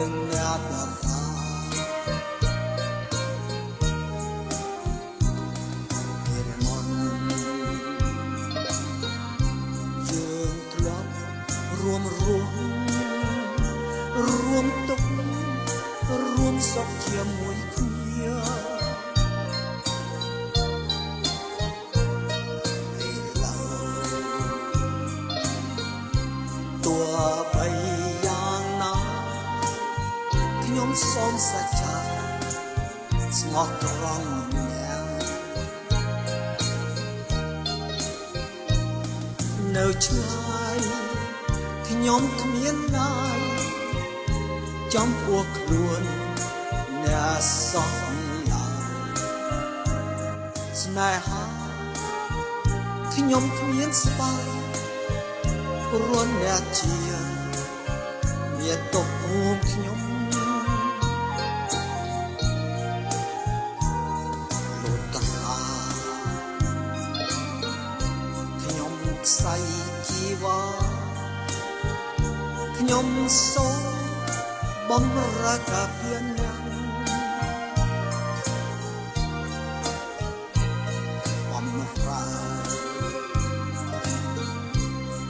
នឹងអ្នកតារាពេលមុនយើងធ្លាប់រួមរស់រួមទុក្ខរួមសុខជាមួយគ្នាទោះបីយ៉ាងណាខ្ញុំសូមសច្ចាស្មោះត្រង់អ្នកនៅឆ្ងាយខ្ញុំគ្មានណាយចំពោះខ្លួនអ្នកសោះឡើយស្នេហាខ្ញុំគ្មានស្បែកព្រោះអ្នកជាមានទុករួមខ្ញុំលោតាខ្ញុំខ្សែជីវ៉ាខ្ញុំសូមបំរើកាពីអ្នកបំរើ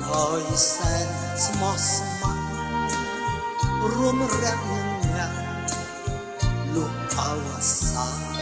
ដោយសែនស្មោះស្ម័គ្ររួមរះនឹងអ្នកលោកអវសា